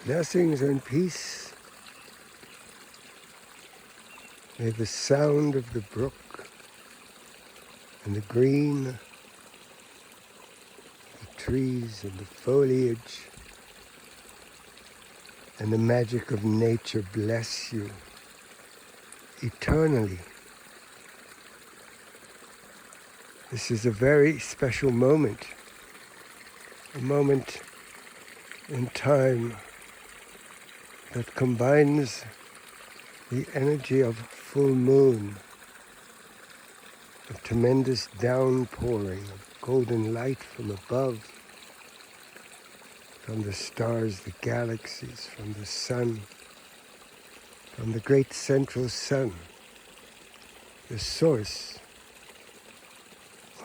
Blessings and peace. May the sound of the brook and the green, the trees and the foliage and the magic of nature bless you eternally. This is a very special moment, a moment in time that combines the energy of full moon, a tremendous downpouring of golden light from above, from the stars, the galaxies, from the sun, from the great central sun, the source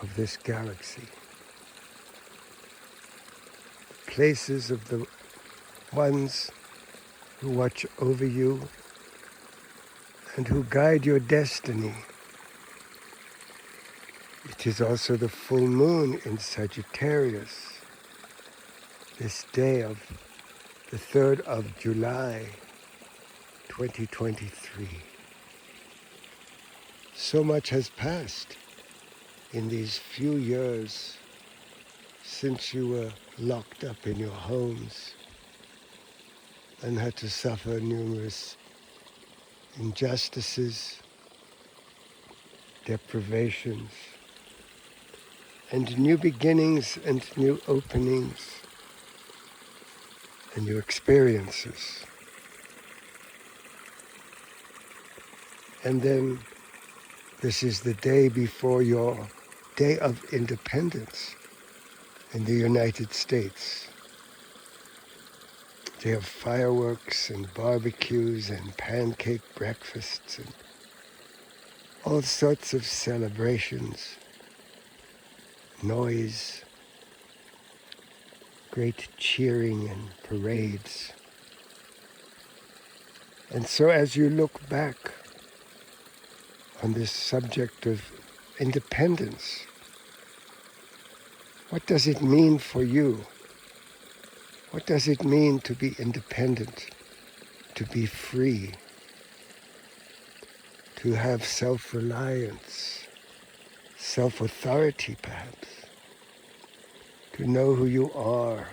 of this galaxy. The places of the ones who watch over you and who guide your destiny. It is also the full moon in Sagittarius, this day of the 3rd of July, 2023. So much has passed in these few years since you were locked up in your homes and had to suffer numerous injustices, deprivations, and new beginnings and new openings and new experiences. And then this is the day before your Day of Independence in the United States. They have fireworks and barbecues and pancake breakfasts and all sorts of celebrations, noise, great cheering and parades. And so as you look back on this subject of independence, what does it mean for you? What does it mean to be independent, to be free, to have self-reliance, self-authority perhaps, to know who you are?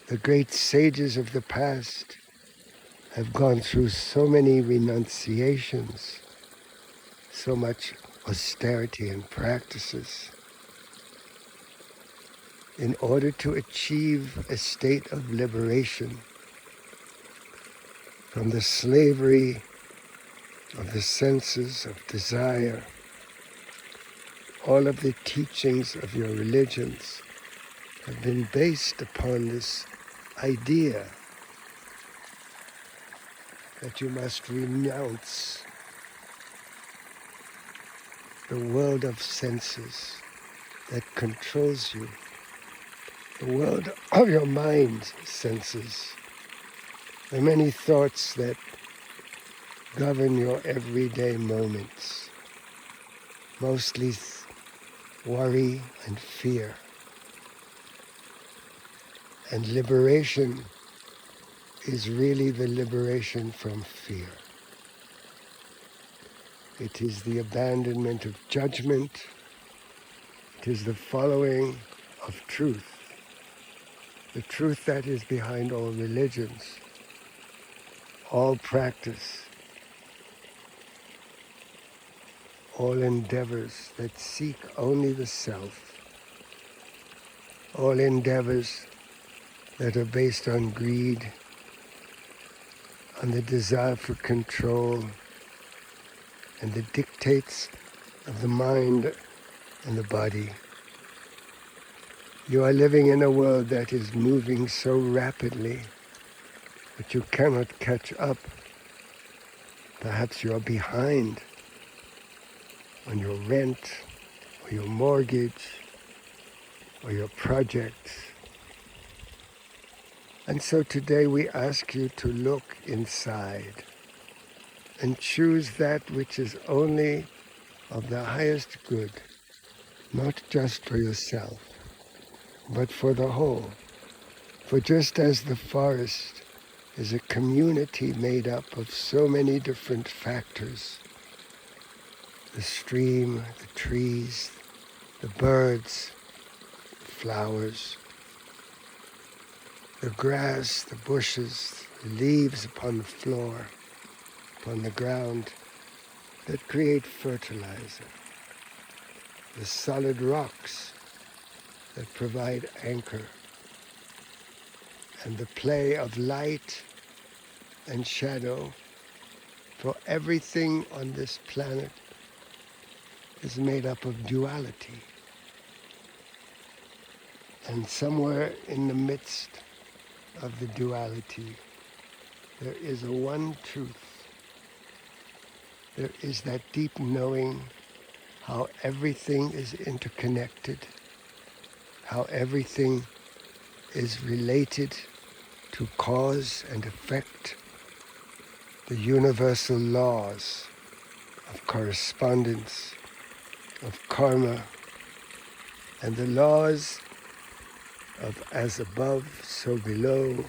The great sages of the past have gone through so many renunciations, so much austerity and practices in order to achieve a state of liberation from the slavery of the senses of desire. All of the teachings of your religions have been based upon this idea that you must renounce the world of senses that controls you, the world of your mind's senses, the many thoughts that govern your everyday moments, mostly worry and fear. And liberation is really the liberation from fear. It is the abandonment of judgment. It is the following of truth, the truth that is behind all religions, all practice, all endeavors that seek only the self, all endeavors that are based on greed, on the desire for control, and the dictates of the mind and the body. You are living in a world that is moving so rapidly that you cannot catch up. Perhaps you are behind on your rent, or your mortgage, or your projects. And so today we ask you to look inside and choose that which is only of the highest good, not just for yourself, but for the whole, For just as the forest is a community made up of so many different factors, the stream, the trees, the birds, the flowers, the grass, the bushes, the leaves upon the floor, upon the ground that create fertilizer, the solid rocks that provide anchor, and the play of light and shadow, for everything on this planet is made up of duality. And somewhere in the midst of the duality, there is a one truth. There is that deep knowing how everything is interconnected, how everything is related to cause and effect, the universal laws of correspondence, of karma, and the laws of as above, so below,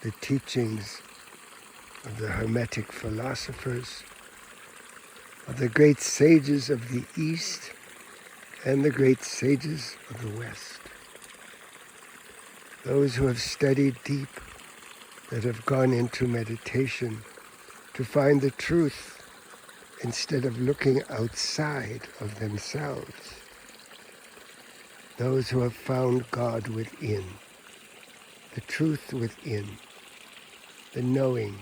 the teachings of the Hermetic philosophers, of the great sages of the East and the great sages of the West. Those who have studied deep, that have gone into meditation to find the truth instead of looking outside of themselves. Those who have found God within, the truth within, the knowing.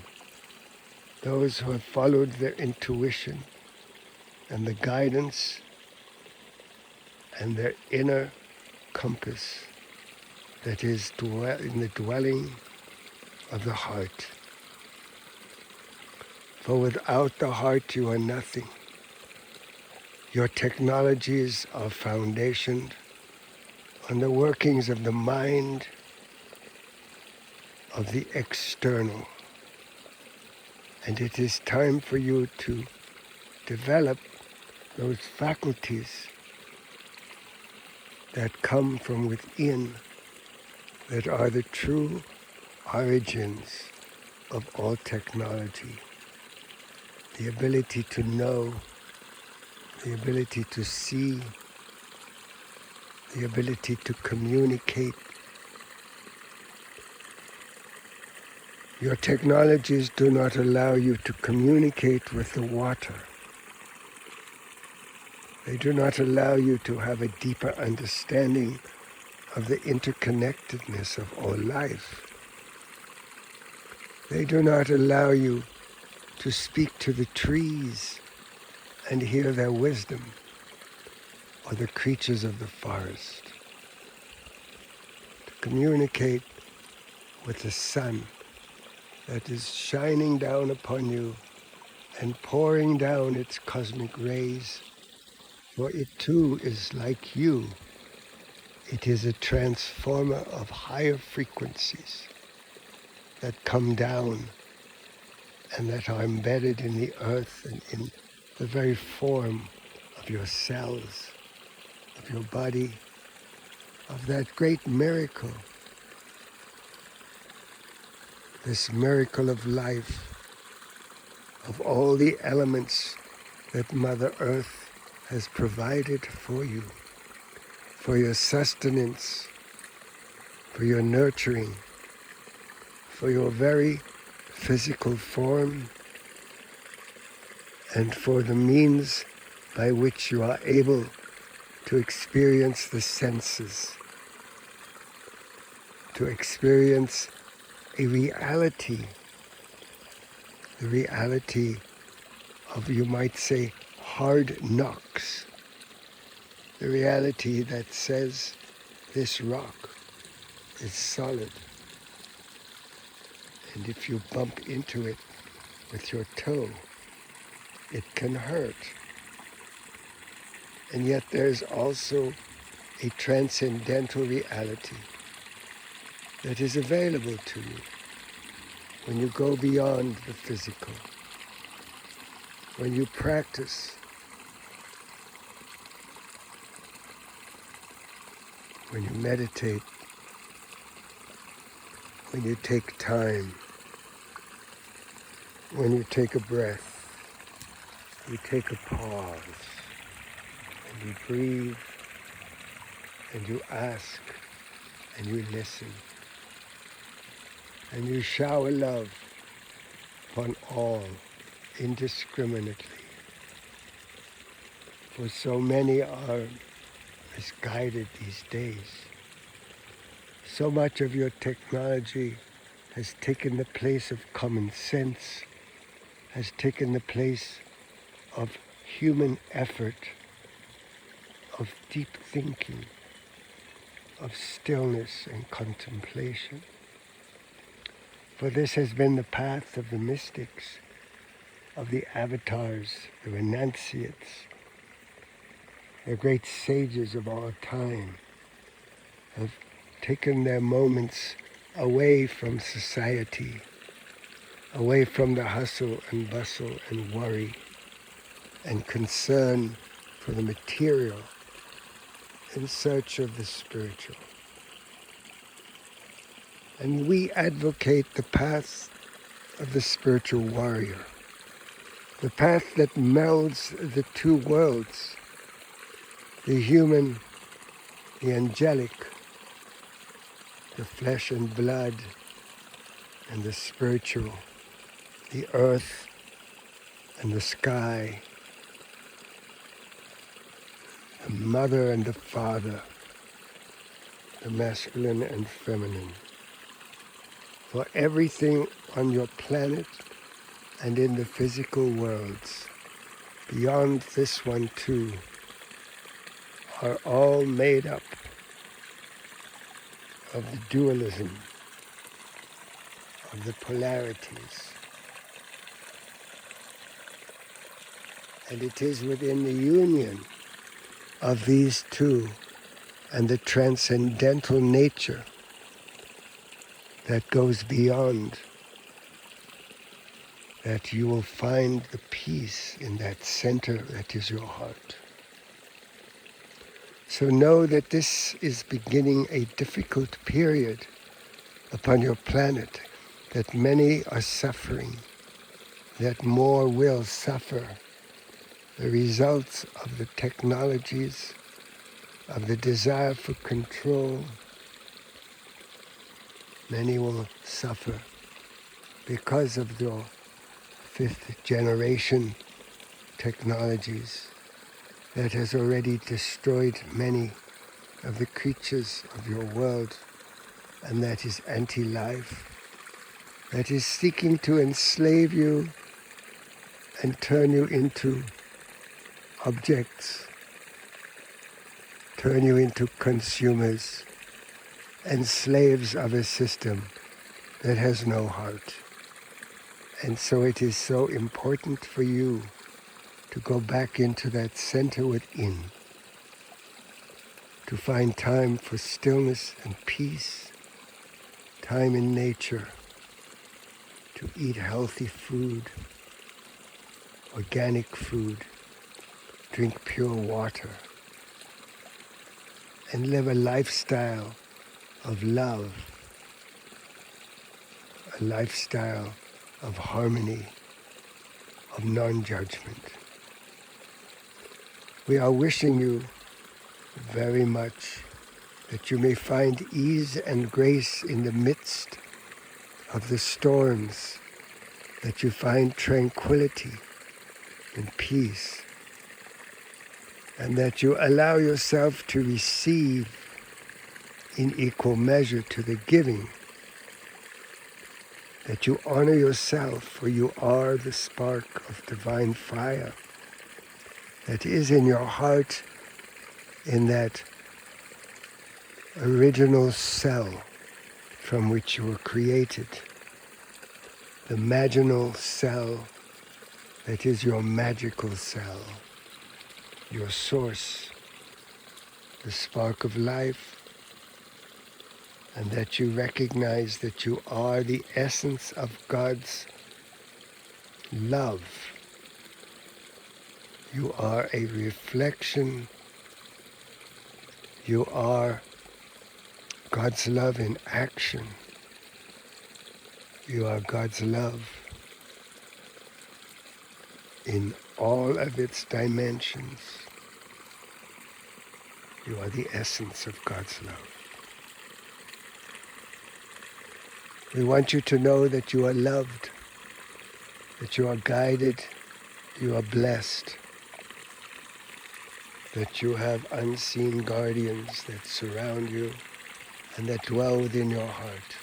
Those who have followed their intuition and the guidance and their inner compass that is in the dwelling of the heart. For without the heart you are nothing. Your technologies are foundationed on the workings of the mind, of the external. And it is time for you to develop those faculties that come from within, that are the true origins of all technology. The ability to know, the ability to see, the ability to communicate. Your technologies do not allow you to communicate with the water. They do not allow you to have a deeper understanding of the interconnectedness of all life. They do not allow you to speak to the trees and hear their wisdom, or the creatures of the forest. To communicate with the sun that is shining down upon you and pouring down its cosmic rays, for it too is like you. It is a transformer of higher frequencies that come down and that are embedded in the earth and in the very form of your cells, of your body, of that great miracle, this miracle of life, of all the elements that Mother Earth has provided for you, for your sustenance, for your nurturing, for your very physical form, and for the means by which you are able to experience the senses, to experience a reality, the reality of, you might say, hard knocks, the reality that says this rock is solid, and if you bump into it with your toe, it can hurt. And yet there's also a transcendental reality that is available to you when you go beyond the physical, when you practice, when you meditate, when you take time, when you take a breath, you take a pause, and you breathe, and you ask, and you listen, and you shower love upon all indiscriminately. For so many are misguided these days. So much of your technology has taken the place of common sense, has taken the place of human effort, of deep thinking, of stillness and contemplation. For this has been the path of the mystics, of the avatars, the renunciates, the great sages of our time have taken their moments away from society, away from the hustle and bustle and worry and concern for the material, in search of the spiritual. And we advocate the path of the spiritual warrior, the path that melds the two worlds, the human, the angelic, the flesh and blood, and the spiritual, the earth and the sky, the mother and the father, the masculine and feminine. For everything on your planet and in the physical worlds, beyond this one too, are all made up of the dualism, of the polarities. And it is within the union of these two and the transcendental nature that goes beyond that you will find the peace in that center that is your heart. So know that this is beginning a difficult period upon your planet, that many are suffering, that more will suffer the results of the technologies, of the desire for control. Many will suffer because of the fifth generation technologies that has already destroyed many of the creatures of your world, and that is anti-life, that is seeking to enslave you and turn you into objects, turn you into consumers and slaves of a system that has no heart. And so it is so important for you to go back into that center within, to find time for stillness and peace, time in nature, to eat healthy food, organic food, drink pure water, and live a lifestyle of love, a lifestyle of harmony, of non-judgment. We are wishing you very much that you may find ease and grace in the midst of the storms, that you find tranquility and peace, and that you allow yourself to receive in equal measure to the giving, that you honor yourself, for you are the spark of divine fire that is in your heart, in that original cell from which you were created, the maginal cell that is your magical cell, your source, the spark of life, and that you recognize that you are the essence of God's love. You are a reflection. You are God's love in action. You are God's love in all of its dimensions. You are the essence of God's love. We want you to know that you are loved, that you are guided, you are blessed, that you have unseen guardians that surround you and that dwell within your heart.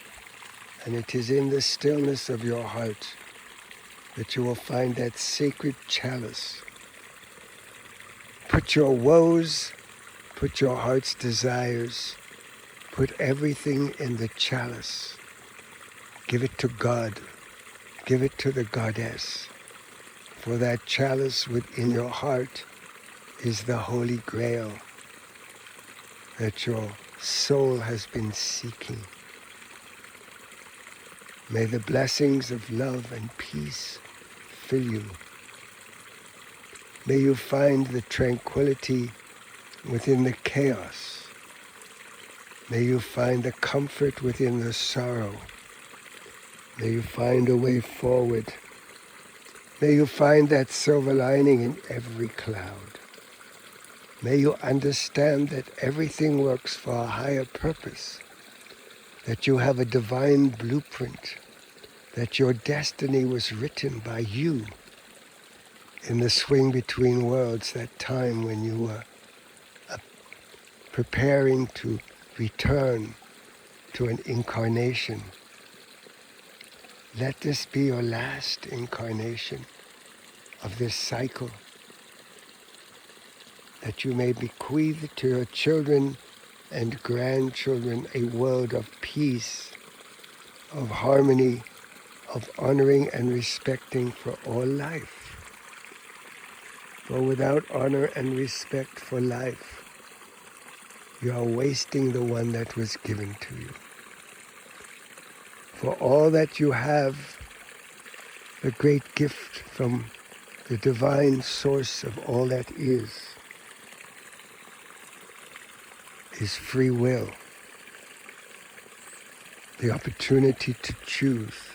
And it is in the stillness of your heart that you will find that sacred chalice. Put your woes, put your heart's desires, put everything in the chalice. Give it to God. Give it to the Goddess. For that chalice within your heart is the Holy Grail that your soul has been seeking. May the blessings of love and peace fill you. May you find the tranquility within the chaos. May you find the comfort within the sorrow. May you find a way forward. May you find that silver lining in every cloud. May you understand that everything works for a higher purpose, that you have a divine blueprint, that your destiny was written by you in the swing between worlds, that time when you were preparing to return to an incarnation. Let this be your last incarnation of this cycle, that you may bequeath to your children and grandchildren a world of peace, of harmony, of honoring and respecting for all life. For without honor and respect for life, you are wasting the one that was given to you. For all that you have, the great gift from the divine source of all that is free will, the opportunity to choose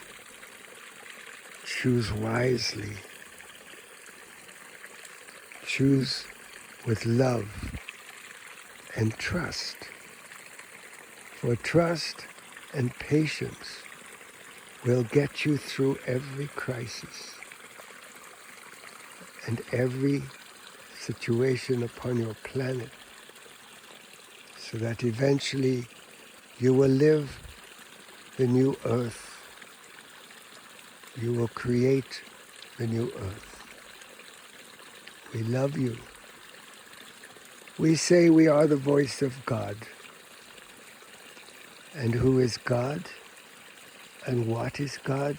wisely, choose with love and trust. For trust and patience will get you through every crisis and every situation upon your planet, so that eventually you will live the new earth. You will create the new earth. We love you. We say we are the voice of God. And who is God? And what is God?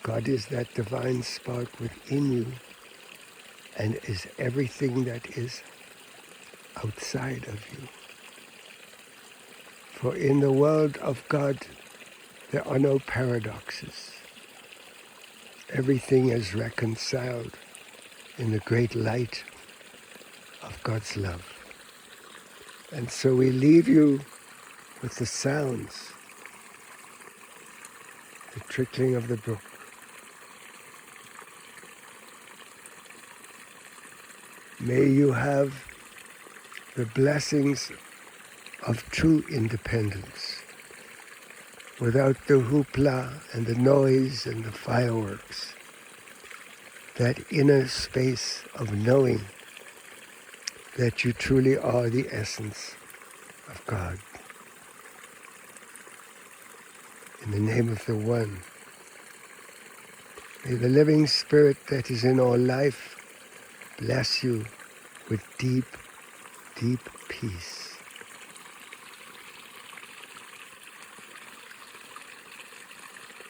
God is that divine spark within you and is everything that is outside of you. For in the world of God, there are no paradoxes. Everything is reconciled in the great light of God's love. And so we leave you with the sounds, the trickling of the brook, may you have the blessings of true independence, without the hoopla and the noise and the fireworks, that inner space of knowing that you truly are the essence of God. In the name of the One, may the living Spirit that is in all life bless you with deep, deep peace.